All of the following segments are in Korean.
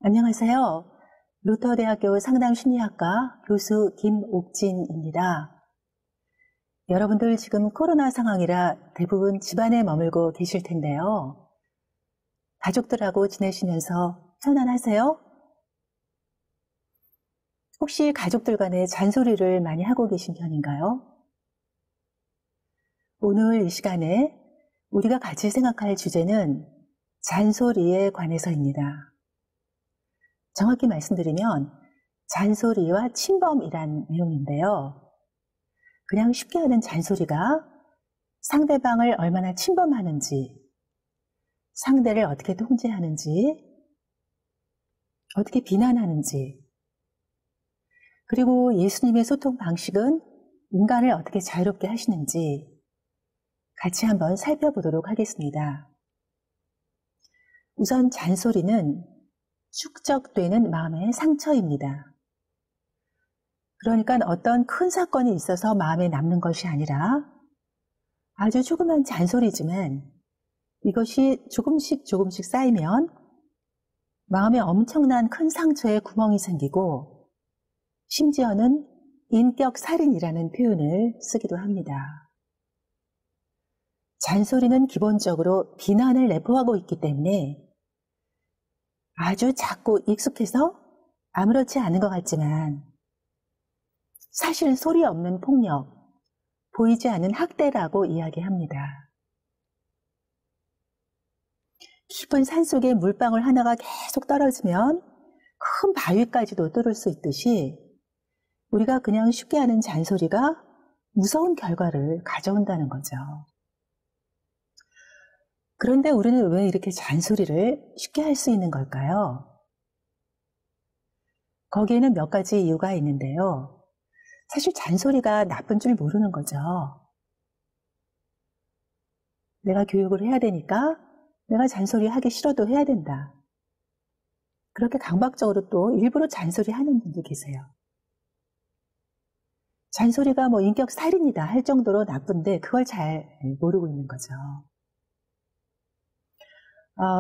안녕하세요. 루터대학교 상담심리학과 교수 김옥진입니다. 여러분들 지금 코로나 상황이라 대부분 집안에 머물고 계실 텐데요. 가족들하고 지내시면서 편안하세요? 혹시 가족들 간에 잔소리를 많이 하고 계신 편인가요? 오늘 이 시간에 우리가 같이 생각할 주제는 잔소리에 관해서입니다. 정확히 말씀드리면 잔소리와 침범이란 내용인데요. 그냥 쉽게 하는 잔소리가 상대방을 얼마나 침범하는지, 상대를 어떻게 통제하는지, 어떻게 비난하는지, 그리고 예수님의 소통 방식은 인간을 어떻게 자유롭게 하시는지 같이 한번 살펴보도록 하겠습니다. 우선 잔소리는 축적되는 마음의 상처입니다. 그러니까 어떤 큰 사건이 있어서 마음에 남는 것이 아니라 아주 조그만 잔소리지만 이것이 조금씩 쌓이면 마음에 엄청난 큰 상처에 구멍이 생기고 심지어는 인격살인이라는 표현을 쓰기도 합니다. 잔소리는 기본적으로 비난을 내포하고 있기 때문에 아주 작고 익숙해서 아무렇지 않은 것 같지만 사실은 소리 없는 폭력, 보이지 않는 학대라고 이야기합니다. 깊은 산속에 물방울 하나가 계속 떨어지면 큰 바위까지도 뚫을 수 있듯이 우리가 그냥 쉽게 하는 잔소리가 무서운 결과를 가져온다는 거죠. 그런데 우리는 왜 이렇게 잔소리를 쉽게 할 수 있는 걸까요? 거기에는 몇 가지 이유가 있는데요. 사실 잔소리가 나쁜 줄 모르는 거죠. 내가 교육을 해야 되니까 내가 잔소리 하기 싫어도 해야 된다. 그렇게 강박적으로 또 일부러 잔소리 하는 분도 계세요. 잔소리가 인격 살인이다 할 정도로 나쁜데 그걸 잘 모르고 있는 거죠.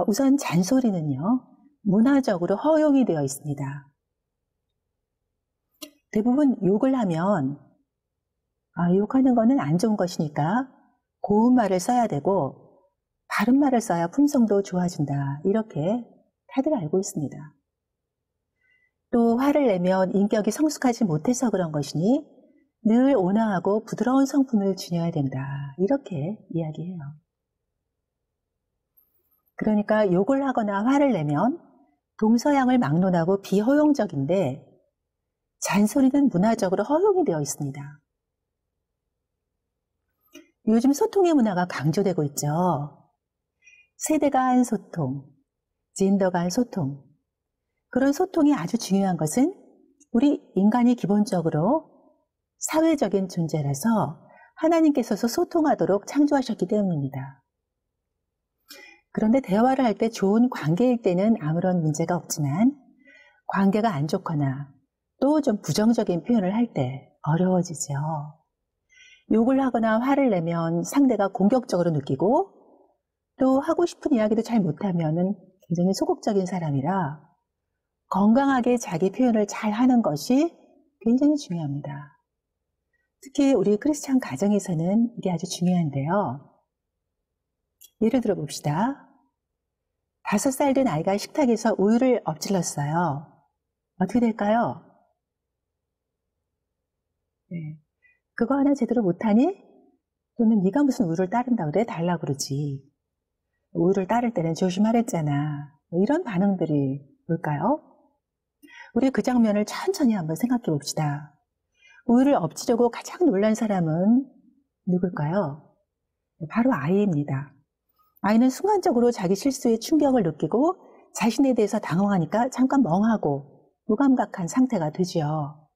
우선 잔소리는요, 문화적으로 허용이 되어 있습니다. 대부분 욕을 하면 욕하는 거는 안 좋은 것이니까 고운 말을 써야 되고 바른 말을 써야 품성도 좋아진다. 이렇게 다들 알고 있습니다. 또 화를 내면 인격이 성숙하지 못해서 그런 것이니 늘 온화하고 부드러운 성품을 지녀야 된다. 이렇게 이야기해요. 그러니까 욕을 하거나 화를 내면 동서양을 막론하고 비허용적인데 잔소리는 문화적으로 허용이 되어 있습니다. 요즘 소통의 문화가 강조되고 있죠. 세대 간 소통, 젠더 간 소통. 그런 소통이 아주 중요한 것은 우리 인간이 기본적으로 사회적인 존재라서 하나님께서도 소통하도록 창조하셨기 때문입니다. 그런데 대화를 할 때 좋은 관계일 때는 아무런 문제가 없지만 관계가 안 좋거나 또 좀 부정적인 표현을 할 때 어려워지죠. 욕을 하거나 화를 내면 상대가 공격적으로 느끼고 또 하고 싶은 이야기도 잘 못하면 굉장히 소극적인 사람이라 건강하게 자기 표현을 잘 하는 것이 굉장히 중요합니다. 특히 우리 크리스찬 가정에서는 이게 아주 중요한데요. 예를 들어 봅시다. 5살 된 아이가 식탁에서 우유를 엎질렀어요. 어떻게 될까요? 네. 그거 하나 제대로 못하니? 또는 네가 무슨 우유를 따른다 그래? 달라 그러지. 우유를 따를 때는 조심하랬잖아. 이런 반응들이 뭘까요? 우리 그 장면을 천천히 한번 생각해 봅시다. 우유를 엎지르고 가장 놀란 사람은 누굴까요? 바로 아이입니다. 아이는 순간적으로 자기 실수에 충격을 느끼고 자신에 대해서 당황하니까 잠깐 멍하고 무감각한 상태가 되지요.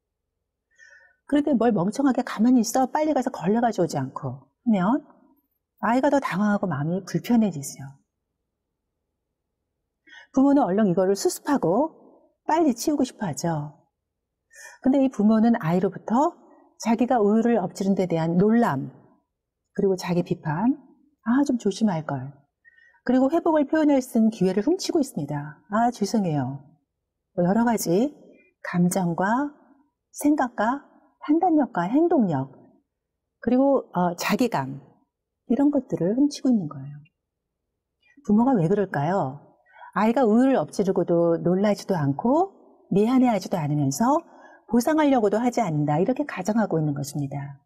그런데 뭘 멍청하게 가만히 있어 빨리 가서 걸레가지고 오지 않고 하면 아이가 더 당황하고 마음이 불편해지죠. 부모는 얼른 이거를 수습하고 빨리 치우고 싶어 하죠. 근데 이 부모는 아이로부터 자기가 우유를 엎지른 데 대한 놀람, 그리고 자기 비판, 좀 조심할 걸. 그리고 회복을 표현할 수 있는 기회를 훔치고 있습니다. 죄송해요. 여러 가지 감정과 생각과 판단력과 행동력, 그리고 자기감, 이런 것들을 훔치고 있는 거예요. 부모가 왜 그럴까요? 아이가 우유를 엎지르고도 놀라지도 않고 미안해하지도 않으면서 보상하려고도 하지 않는다, 이렇게 가정하고 있는 것입니다.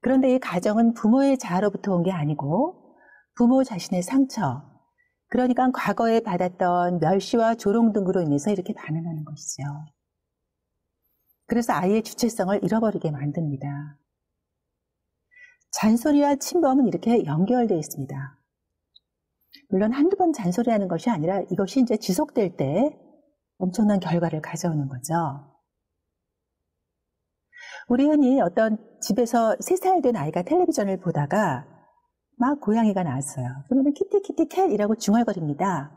그런데 이 가정은 부모의 자아로부터 온 게 아니고 부모 자신의 상처, 그러니까 과거에 받았던 멸시와 조롱 등으로 인해서 이렇게 반응하는 것이죠. 그래서 아이의 주체성을 잃어버리게 만듭니다. 잔소리와 침범은 이렇게 연결되어 있습니다. 물론 한두 번 잔소리하는 것이 아니라 이것이 이제 지속될 때 엄청난 결과를 가져오는 거죠. 우리 흔히 어떤 집에서 3살 된 아이가 텔레비전을 보다가 막 고양이가 나왔어요. 그러면 키티 캣이라고 중얼거립니다.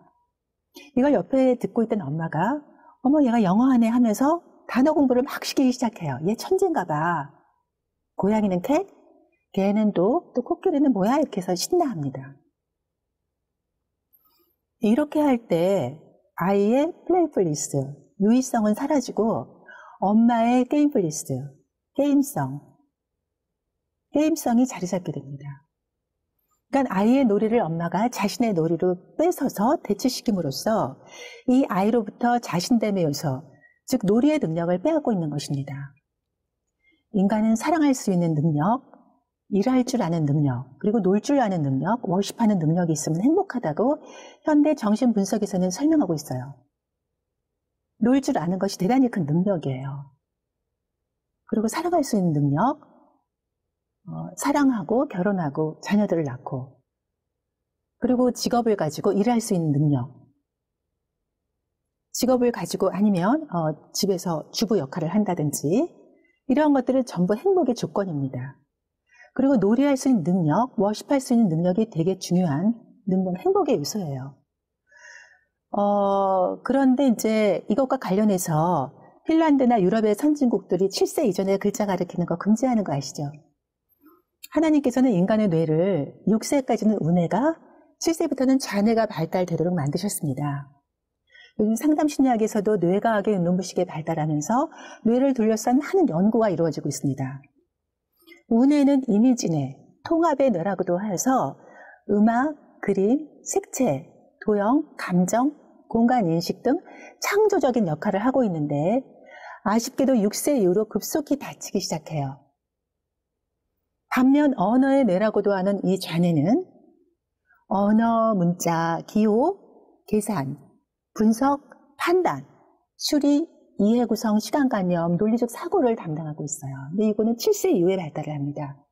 이걸 옆에 듣고 있던 엄마가 어머 얘가 영어하네 하면서 단어 공부를 막 시키기 시작해요. 얘 천재인가 봐. 고양이는 캣, 개는 또 코끼리는 뭐야, 이렇게 해서 신나합니다. 이렇게 할 때 아이의 플레이풀리스, 유의성은 사라지고 엄마의 게임풀리스, 게임성이 자리 잡게 됩니다. 그러니까 아이의 놀이를 엄마가 자신의 놀이로 뺏어서 대체시킴으로써 이 아이로부터 자신됨의 요소, 즉 놀이의 능력을 빼앗고 있는 것입니다. 인간은 사랑할 수 있는 능력, 일할 줄 아는 능력, 그리고 놀 줄 아는 능력, 워십하는 능력이 있으면 행복하다고 현대 정신분석에서는 설명하고 있어요. 놀 줄 아는 것이 대단히 큰 능력이에요. 그리고 사랑할 수 있는 능력, 사랑하고 결혼하고 자녀들을 낳고, 그리고 직업을 가지고 일할 수 있는 능력, 직업을 가지고 아니면 집에서 주부 역할을 한다든지, 이런 것들은 전부 행복의 조건입니다. 그리고 놀이할 수 있는 능력, 워십할 수 있는 능력이 되게 중요한 능력, 행복의 요소예요. 그런데 이제 이것과 관련해서 핀란드나 유럽의 선진국들이 7세 이전에 글자 가르치는 거 금지하는 거 아시죠? 하나님께서는 인간의 뇌를 6세까지는 우뇌가, 7세부터는 좌뇌가 발달되도록 만드셨습니다. 요즘 상담심리학에서도 뇌과학의 눈부시게 발달하면서 뇌를 둘러싼 많은 연구가 이루어지고 있습니다. 우뇌는 이미지뇌, 통합의 뇌라고도 해서 음악, 그림, 색채, 도형, 감정, 공간인식 등 창조적인 역할을 하고 있는데 아쉽게도 6세 이후로 급속히 다치기 시작해요. 반면 언어의 뇌라고도 하는 이 좌뇌는 언어, 문자, 기호, 계산, 분석, 판단, 추리, 이해 구성, 시간관념, 논리적 사고를 담당하고 있어요. 근데 이거는 7세 이후에 발달을 합니다.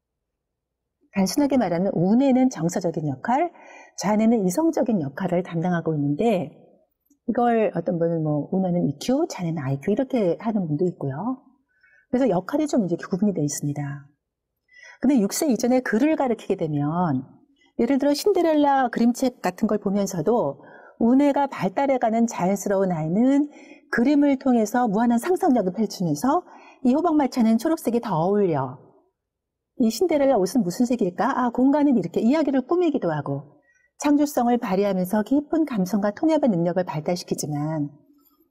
단순하게 말하면 우뇌는 정서적인 역할, 좌뇌는 이성적인 역할을 담당하고 있는데 이걸 어떤 분은 우뇌는 EQ, 좌뇌는 IQ 이렇게 하는 분도 있고요. 그래서 역할이 좀 이제 구분이 되어 있습니다. 근데 6세 이전에 글을 가르치게 되면 예를 들어 신데렐라 그림책 같은 걸 보면서도 우뇌가 발달해가는 자연스러운 아이는 그림을 통해서 무한한 상상력을 펼치면서 이 호박마차는 초록색이 더 어울려. 이 신데렐라 옷은 무슨 색일까? 공간은 이렇게 이야기를 꾸미기도 하고 창조성을 발휘하면서 깊은 감성과 통합의 능력을 발달시키지만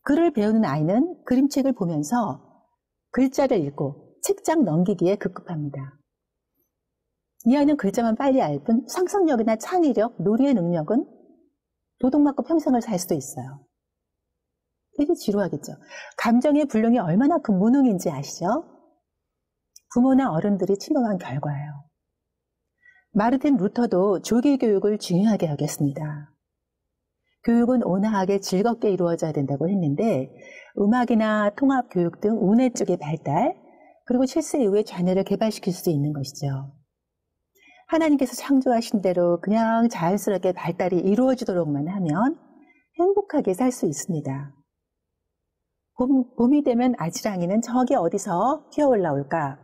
글을 배우는 아이는 그림책을 보면서 글자를 읽고 책장 넘기기에 급급합니다. 이 아이는 글자만 빨리 알 뿐 상상력이나 창의력, 놀이의 능력은 도둑맞고 평생을 살 수도 있어요. 되게 지루하겠죠. 감정의 불능이 얼마나 큰 무능인지 아시죠? 부모나 어른들이 침범한 결과예요. 마르틴 루터도 조기 교육을 중요하게 여겼습니다. 교육은 온화하게 즐겁게 이루어져야 된다고 했는데 음악이나 통합 교육 등 우뇌 쪽의 발달, 그리고 7세 이후에 좌뇌를 개발시킬 수 있는 것이죠. 하나님께서 창조하신 대로 그냥 자연스럽게 발달이 이루어지도록만 하면 행복하게 살 수 있습니다. 봄이 되면 아지랑이는 저기 어디서 튀어올라올까?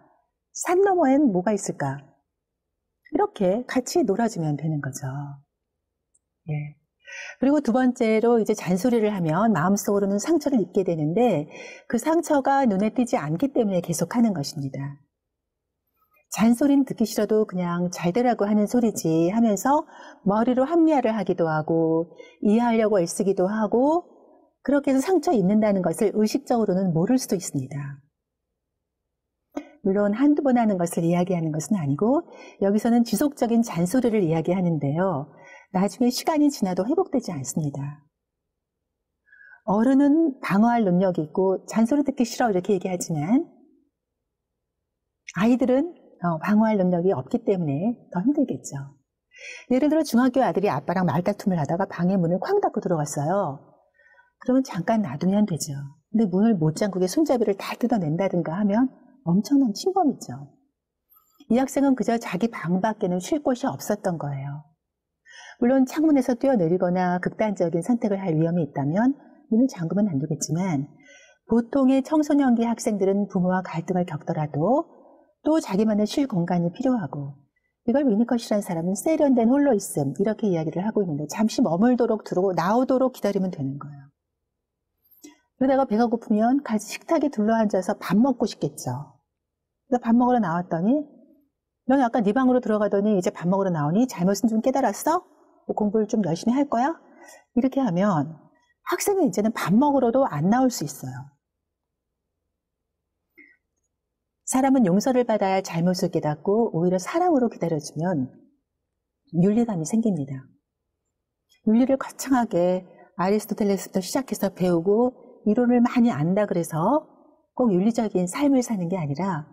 산 너머엔 뭐가 있을까? 이렇게 같이 놀아주면 되는 거죠. 예. 그리고 두 번째로 이제 잔소리를 하면 마음속으로는 상처를 입게 되는데 그 상처가 눈에 띄지 않기 때문에 계속하는 것입니다. 잔소리는 듣기 싫어도 그냥 잘 되라고 하는 소리지 하면서 머리로 합리화를 하기도 하고 이해하려고 애쓰기도 하고 그렇게 해서 상처 입는다는 것을 의식적으로는 모를 수도 있습니다. 물론 한두 번 하는 것을 이야기하는 것은 아니고 여기서는 지속적인 잔소리를 이야기하는데요. 나중에 시간이 지나도 회복되지 않습니다. 어른은 방어할 능력이 있고 잔소리 듣기 싫어 이렇게 얘기하지만 아이들은 방어할 능력이 없기 때문에 더 힘들겠죠. 예를 들어 중학교 아들이 아빠랑 말다툼을 하다가 방에 문을 쾅 닫고 들어갔어요. 그러면 잠깐 놔두면 되죠. 근데 문을 못 잠그게 손잡이를 다 뜯어낸다든가 하면 엄청난 침범이죠. 이 학생은 그저 자기 방 밖에는 쉴 곳이 없었던 거예요. 물론 창문에서 뛰어내리거나 극단적인 선택을 할 위험이 있다면 문을 잠그면 안 되겠지만 보통의 청소년기 학생들은 부모와 갈등을 겪더라도 또 자기만의 쉴 공간이 필요하고 이걸 위니컷이라는 사람은 세련된 홀로 있음 이렇게 이야기를 하고 있는데 잠시 머물도록 두고 나오도록 기다리면 되는 거예요. 그러다가 배가 고프면 같이 식탁에 둘러앉아서 밥 먹고 싶겠죠. 그래서 밥 먹으러 나왔더니 넌 아까 네 방으로 들어가더니 이제 밥 먹으러 나오니 잘못은 좀 깨달았어? 뭐 공부를 좀 열심히 할 거야? 이렇게 하면 학생은 이제는 밥 먹으러도 안 나올 수 있어요. 사람은 용서를 받아야 잘못을 깨닫고 오히려 사랑으로 기다려주면 윤리감이 생깁니다. 윤리를 거창하게 아리스토텔레스부터 시작해서 배우고 이론을 많이 안다 그래서 꼭 윤리적인 삶을 사는 게 아니라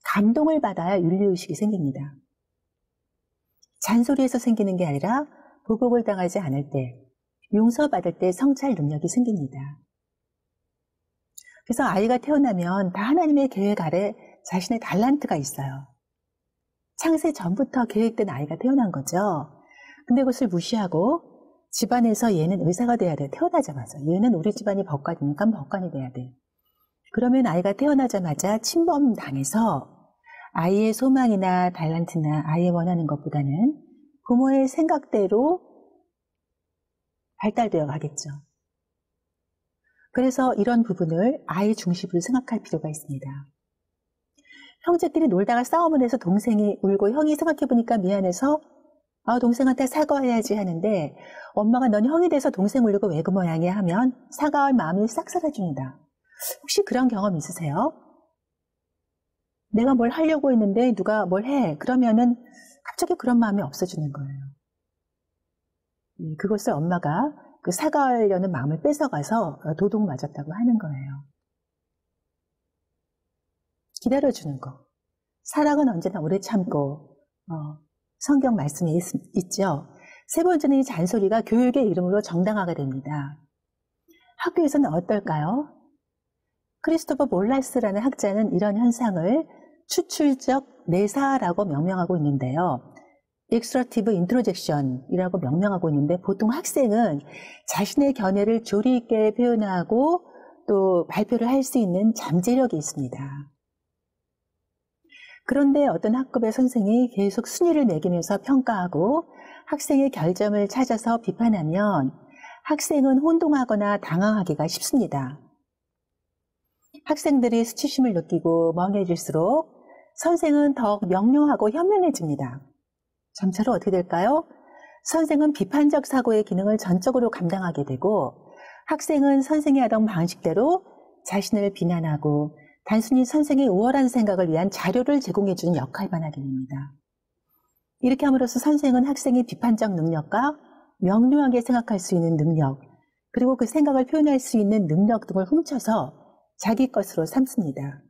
감동을 받아야 윤리의식이 생깁니다. 잔소리에서 생기는 게 아니라 보복을 당하지 않을 때, 용서받을 때 성찰 능력이 생깁니다. 그래서 아이가 태어나면 다 하나님의 계획 아래 자신의 달란트가 있어요. 창세 전부터 계획된 아이가 태어난 거죠. 근데 그것을 무시하고 집안에서 얘는 의사가 돼야 돼. 태어나자마자. 얘는 우리 집안이 법관이니까 법관이 돼야 돼. 그러면 아이가 태어나자마자 침범당해서 아이의 소망이나 달란트나 아이의 원하는 것보다는 부모의 생각대로 발달되어 가겠죠. 그래서 이런 부분을 아이 중심으로 생각할 필요가 있습니다. 형제끼리 놀다가 싸움을 해서 동생이 울고 형이 생각해보니까 미안해서 동생한테 사과해야지 하는데 엄마가 넌 형이 돼서 동생 울리고 왜 그 모양이야 하면 사과할 마음이 싹 사라집니다. 혹시 그런 경험 있으세요? 내가 뭘 하려고 했는데 누가 뭘 해. 그러면은 갑자기 그런 마음이 없어지는 거예요. 그것을 엄마가 그 사과하려는 마음을 뺏어가서 도둑 맞았다고 하는 거예요. 기다려주는 거. 사랑은 언제나 오래 참고 성경 말씀이 있죠. 세 번째는 이 잔소리가 교육의 이름으로 정당화가 됩니다. 학교에서는 어떨까요? 크리스토퍼 몰라스라는 학자는 이런 현상을 추출적 내사라고 명명하고 있는데요. 익스트러티브 인트로젝션이라고 명명하고 있는데 보통 학생은 자신의 견해를 조리 있게 표현하고 또 발표를 할 수 있는 잠재력이 있습니다. 그런데 어떤 학급의 선생이 계속 순위를 매기면서 평가하고 학생의 결점을 찾아서 비판하면 학생은 혼동하거나 당황하기가 쉽습니다. 학생들이 수치심을 느끼고 멍해질수록 선생은 더욱 명료하고 현명해집니다. 점차로 어떻게 될까요? 선생은 비판적 사고의 기능을 전적으로 감당하게 되고 학생은 선생이 하던 방식대로 자신을 비난하고 단순히 선생의 우월한 생각을 위한 자료를 제공해주는 역할만 하게 됩니다. 이렇게 함으로써 선생은 학생의 비판적 능력과 명료하게 생각할 수 있는 능력, 그리고 그 생각을 표현할 수 있는 능력 등을 훔쳐서 자기 것으로 삼습니다.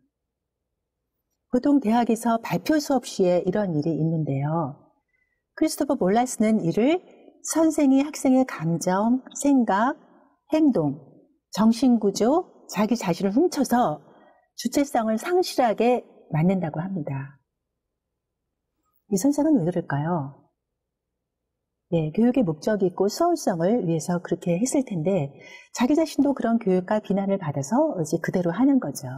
보통 대학에서 발표 수업 시에 이런 일이 있는데요. 크리스토퍼 몰라스는 이를 선생이 학생의 감정, 생각, 행동, 정신구조, 자기 자신을 훔쳐서 주체성을 상실하게 만든다고 합니다. 이 선생은 왜 그럴까요? 네, 교육의 목적이 있고 수월성을 위해서 그렇게 했을 텐데 자기 자신도 그런 교육과 비난을 받아서 이제 그대로 하는 거죠.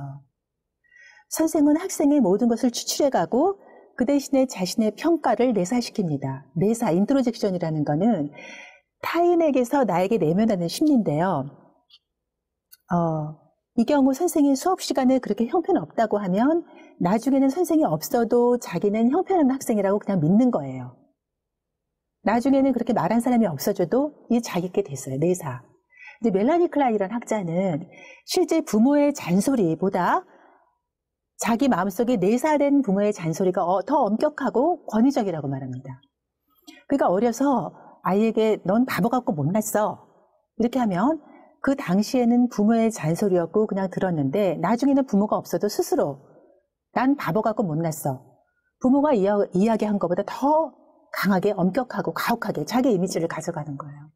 선생은 학생의 모든 것을 추출해가고 그 대신에 자신의 평가를 내사시킵니다. 내사, 인트로젝션이라는 거는 타인에게서 나에게 내면하는 심리인데요. 이 경우 선생이 수업 시간에 그렇게 형편없다고 하면 나중에는 선생이 없어도 자기는 형편없는 학생이라고 그냥 믿는 거예요. 나중에는 그렇게 말한 사람이 없어져도 이 자기께 됐어요. 내사. 이제 멜라니 클라인이라는 학자는 실제 부모의 잔소리보다 자기 마음속에 내사된 부모의 잔소리가 더 엄격하고 권위적이라고 말합니다. 그러니까 어려서 아이에게 넌 바보 같고 못났어 이렇게 하면 그 당시에는 부모의 잔소리였고 그냥 들었는데 나중에는 부모가 없어도 스스로 난 바보 같고 못났어. 부모가 이야기한 것보다 더 강하게 엄격하고 가혹하게 자기 이미지를 가져가는 거예요.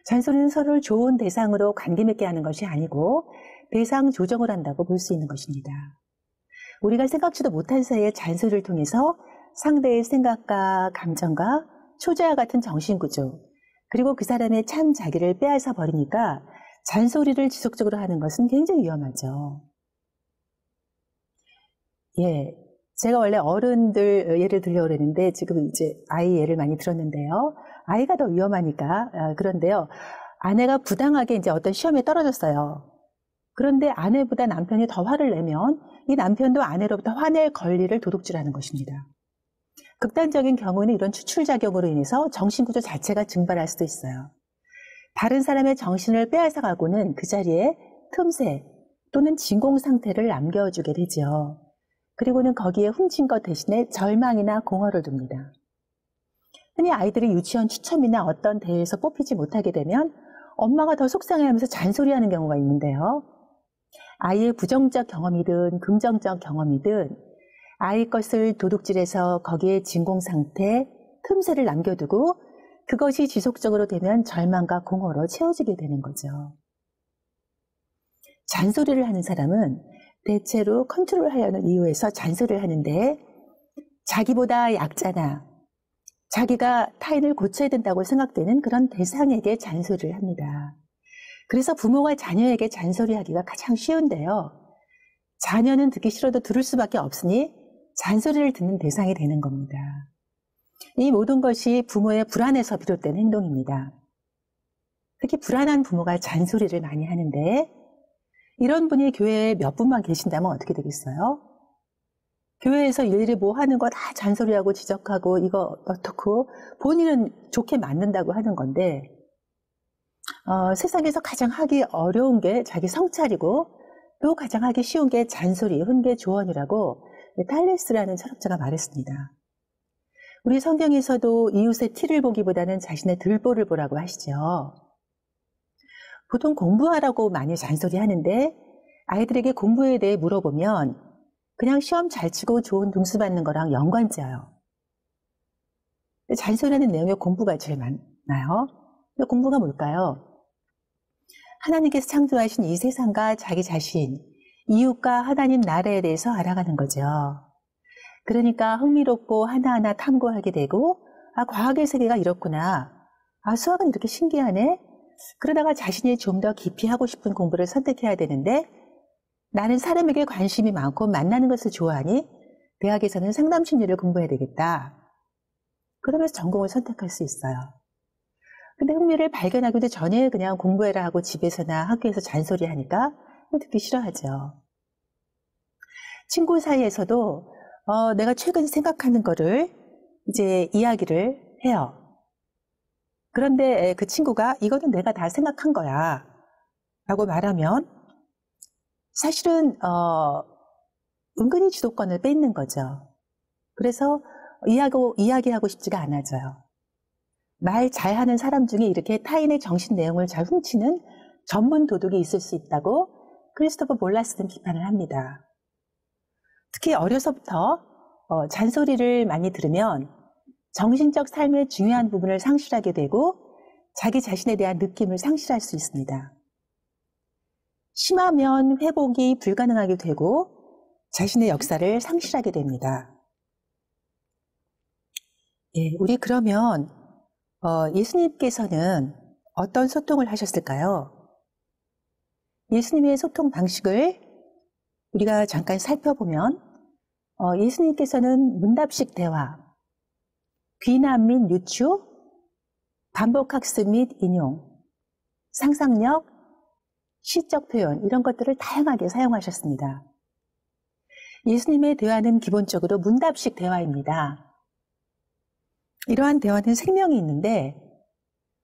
잔소리는 서로를 좋은 대상으로 관계 맺게 하는 것이 아니고 대상 조정을 한다고 볼 수 있는 것입니다. 우리가 생각지도 못한 사이에 잔소리를 통해서 상대의 생각과 감정과 초자와 같은 정신구조 그리고 그 사람의 참 자기를 빼앗아 버리니까 잔소리를 지속적으로 하는 것은 굉장히 위험하죠. 예, 제가 원래 어른들 예를 들려고 그랬는데 지금 이제 아이 예를 많이 들었는데요. 아이가 더 위험하니까 그런데요. 아내가 부당하게 이제 어떤 시험에 떨어졌어요. 그런데 아내보다 남편이 더 화를 내면 이 남편도 아내로부터 화낼 권리를 도둑질하는 것입니다. 극단적인 경우는 이런 추출작용으로 인해서 정신구조 자체가 증발할 수도 있어요. 다른 사람의 정신을 빼앗아가고는 그 자리에 틈새 또는 진공 상태를 남겨주게 되죠. 그리고는 거기에 훔친 것 대신에 절망이나 공허를 둡니다. 흔히 아이들이 유치원 추첨이나 어떤 대회에서 뽑히지 못하게 되면 엄마가 더 속상해하면서 잔소리하는 경우가 있는데요. 아이의 부정적 경험이든 긍정적 경험이든 아이 것을 도둑질해서 거기에 진공 상태, 틈새를 남겨두고 그것이 지속적으로 되면 절망과 공허로 채워지게 되는 거죠. 잔소리를 하는 사람은 대체로 컨트롤하려는 이유에서 잔소리를 하는데 자기보다 약자나 자기가 타인을 고쳐야 된다고 생각되는 그런 대상에게 잔소리를 합니다. 그래서 부모가 자녀에게 잔소리하기가 가장 쉬운데요. 자녀는 듣기 싫어도 들을 수밖에 없으니 잔소리를 듣는 대상이 되는 겁니다. 이 모든 것이 부모의 불안에서 비롯된 행동입니다. 특히 불안한 부모가 잔소리를 많이 하는데 이런 분이 교회에 몇 분만 계신다면 어떻게 되겠어요? 교회에서 일일이 뭐 하는 거 다 잔소리하고 지적하고 이거 어떻고 본인은 좋게 맞는다고 하는 건데 세상에서 가장 하기 어려운 게 자기 성찰이고 또 가장 하기 쉬운 게 잔소리, 훈계, 조언이라고 탈레스라는 철학자가 말했습니다. 우리 성경에서도 이웃의 티를 보기보다는 자신의 들보를 보라고 하시죠. 보통 공부하라고 많이 잔소리하는데 아이들에게 공부에 대해 물어보면 그냥 시험 잘 치고 좋은 등수 받는 거랑 연관지어요. 잔소리하는 내용에 공부가 제일 많나요? 공부가 뭘까요? 하나님께서 창조하신 이 세상과 자기 자신, 이웃과 하나님 나라에 대해서 알아가는 거죠. 그러니까 흥미롭고 하나하나 탐구하게 되고 과학의 세계가 이렇구나. 수학은 이렇게 신기하네. 그러다가 자신이 좀 더 깊이 하고 싶은 공부를 선택해야 되는데 나는 사람에게 관심이 많고 만나는 것을 좋아하니 대학에서는 상담심리를 공부해야 되겠다. 그러면서 전공을 선택할 수 있어요. 근데 흥미를 발견하기도 전에 그냥 공부해라 하고 집에서나 학교에서 잔소리하니까 듣기 싫어하죠. 친구 사이에서도 내가 최근 생각하는 거를 이제 이야기를 해요. 그런데 그 친구가 이거는 내가 다 생각한 거야 라고 말하면 사실은 은근히 주도권을 뺏는 거죠. 그래서 이야기하고 싶지가 않아져요. 말 잘하는 사람 중에 이렇게 타인의 정신 내용을 잘 훔치는 전문 도둑이 있을 수 있다고 크리스토퍼 몰라스는 비판을 합니다. 특히 어려서부터 잔소리를 많이 들으면 정신적 삶의 중요한 부분을 상실하게 되고 자기 자신에 대한 느낌을 상실할 수 있습니다. 심하면 회복이 불가능하게 되고 자신의 역사를 상실하게 됩니다. 예, 우리 그러면 예수님께서는 어떤 소통을 하셨을까요? 예수님의 소통 방식을 우리가 잠깐 살펴보면 예수님께서는 문답식 대화, 귀남 및 유추, 반복학습 및 인용, 상상력, 시적 표현 이런 것들을 다양하게 사용하셨습니다. 예수님의 대화는 기본적으로 문답식 대화입니다. 이러한 대화는 생명이 있는데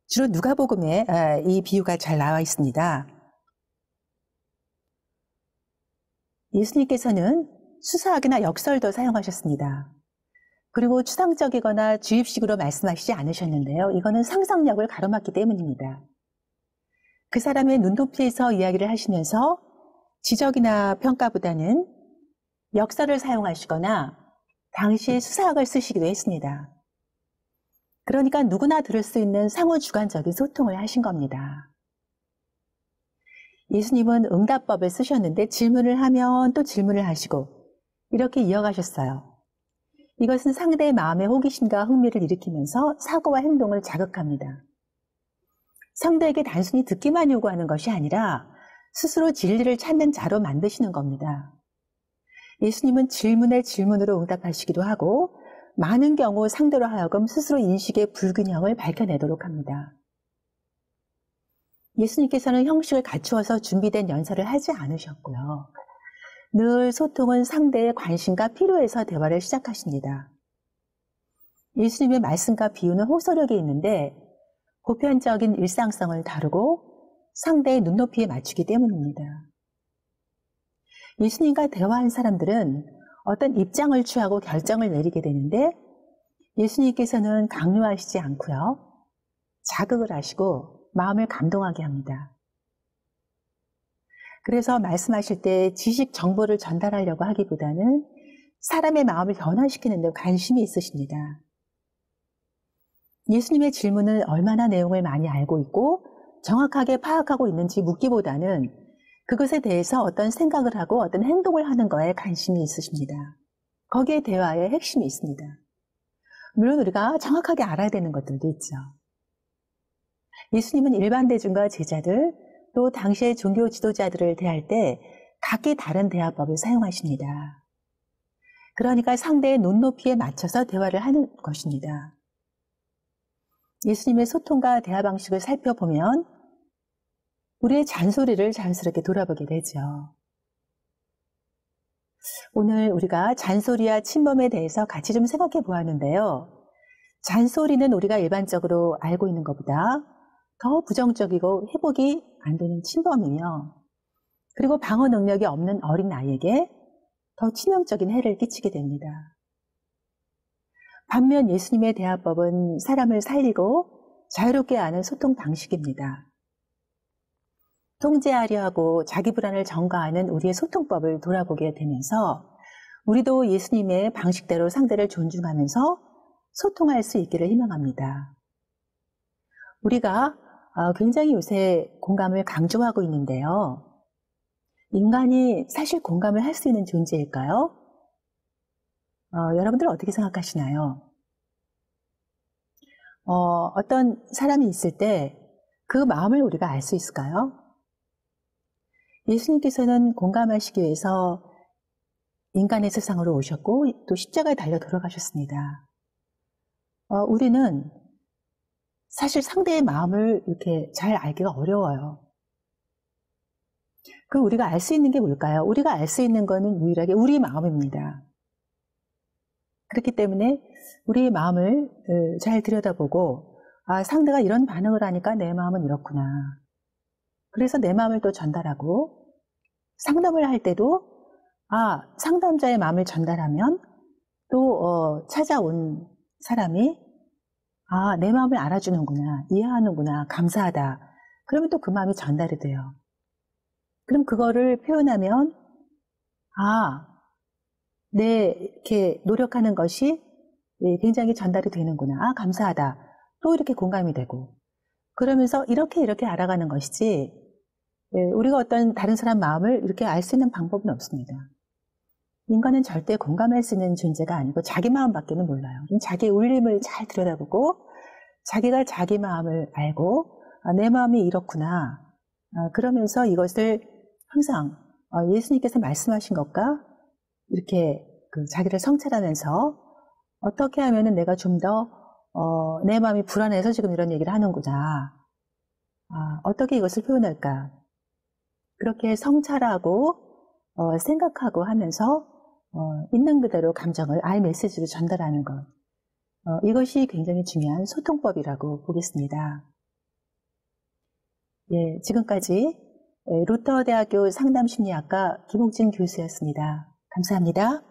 주로 누가복음에 이 비유가 잘 나와 있습니다. 예수님께서는 수사학이나 역설도 사용하셨습니다. 그리고 추상적이거나 주입식으로 말씀하시지 않으셨는데요. 이거는 상상력을 가로막기 때문입니다. 그 사람의 눈높이에서 이야기를 하시면서 지적이나 평가보다는 역설을 사용하시거나 당시의 수사학을 쓰시기도 했습니다. 그러니까 누구나 들을 수 있는 상호주관적인 소통을 하신 겁니다. 예수님은 응답법을 쓰셨는데 질문을 하면 또 질문을 하시고 이렇게 이어가셨어요. 이것은 상대의 마음의 호기심과 흥미를 일으키면서 사고와 행동을 자극합니다. 상대에게 단순히 듣기만 요구하는 것이 아니라 스스로 진리를 찾는 자로 만드시는 겁니다. 예수님은 질문에 질문으로 응답하시기도 하고 많은 경우 상대로 하여금 스스로 인식의 불균형을 밝혀내도록 합니다. 예수님께서는 형식을 갖추어서 준비된 연설을 하지 않으셨고요. 늘 소통은 상대의 관심과 필요에서 대화를 시작하십니다. 예수님의 말씀과 비유는 호소력이 있는데 보편적인 일상성을 다루고 상대의 눈높이에 맞추기 때문입니다. 예수님과 대화한 사람들은 어떤 입장을 취하고 결정을 내리게 되는데 예수님께서는 강요하시지 않고요. 자극을 하시고 마음을 감동하게 합니다. 그래서 말씀하실 때 지식 정보를 전달하려고 하기보다는 사람의 마음을 변화시키는 데 관심이 있으십니다. 예수님의 질문을 얼마나 내용을 많이 알고 있고 정확하게 파악하고 있는지 묻기보다는 그것에 대해서 어떤 생각을 하고 어떤 행동을 하는 거에 관심이 있으십니다. 거기에 대화의 핵심이 있습니다. 물론 우리가 정확하게 알아야 되는 것들도 있죠. 예수님은 일반 대중과 제자들 또 당시의 종교 지도자들을 대할 때 각기 다른 대화법을 사용하십니다. 그러니까 상대의 눈높이에 맞춰서 대화를 하는 것입니다. 예수님의 소통과 대화 방식을 살펴보면 우리의 잔소리를 자연스럽게 돌아보게 되죠. 오늘 우리가 잔소리와 침범에 대해서 같이 좀 생각해 보았는데요. 잔소리는 우리가 일반적으로 알고 있는 것보다 더 부정적이고 회복이 안 되는 침범이며 그리고 방어 능력이 없는 어린 아이에게 더 치명적인 해를 끼치게 됩니다. 반면 예수님의 대화법은 사람을 살리고 자유롭게 하는 소통 방식입니다. 통제하려 하고 자기 불안을 전가하는 우리의 소통법을 돌아보게 되면서 우리도 예수님의 방식대로 상대를 존중하면서 소통할 수 있기를 희망합니다. 우리가 굉장히 요새 공감을 강조하고 있는데요. 인간이 사실 공감을 할 수 있는 존재일까요? 여러분들 어떻게 생각하시나요? 어떤 사람이 있을 때 그 마음을 우리가 알 수 있을까요? 예수님께서는 공감하시기 위해서 인간의 세상으로 오셨고 또 십자가에 달려 돌아가셨습니다. 우리는 사실 상대의 마음을 이렇게 잘 알기가 어려워요. 그럼 우리가 알 수 있는 게 뭘까요? 우리가 알 수 있는 거는 유일하게 우리 마음입니다. 그렇기 때문에 우리의 마음을 잘 들여다보고 상대가 이런 반응을 하니까 내 마음은 이렇구나. 그래서 내 마음을 또 전달하고 상담을 할 때도 상담자의 마음을 전달하면 또 찾아온 사람이 내 마음을 알아주는구나, 이해하는구나, 감사하다. 그러면 또 그 마음이 전달이 돼요. 그럼 그거를 표현하면 이렇게 노력하는 것이 굉장히 전달이 되는구나. 감사하다. 또 이렇게 공감이 되고. 그러면서 이렇게 알아가는 것이지 우리가 어떤 다른 사람 마음을 이렇게 알 수 있는 방법은 없습니다. 인간은 절대 공감할 수 있는 존재가 아니고 자기 마음밖에는 몰라요. 자기 울림을 잘 들여다보고 자기가 자기 마음을 알고 내 마음이 이렇구나. 그러면서 이것을 항상 예수님께서 말씀하신 것과 이렇게 자기를 성찰하면서 어떻게 하면은 내가 좀 더 내 마음이 불안해서 지금 이런 얘기를 하는구나. 어떻게 이것을 표현할까? 그렇게 성찰하고 생각하고 하면서 있는 그대로 감정을 아이 메시지로 전달하는 것. 이것이 굉장히 중요한 소통법이라고 보겠습니다. 예, 지금까지 루터대학교 상담심리학과 김옥진 교수였습니다. 감사합니다.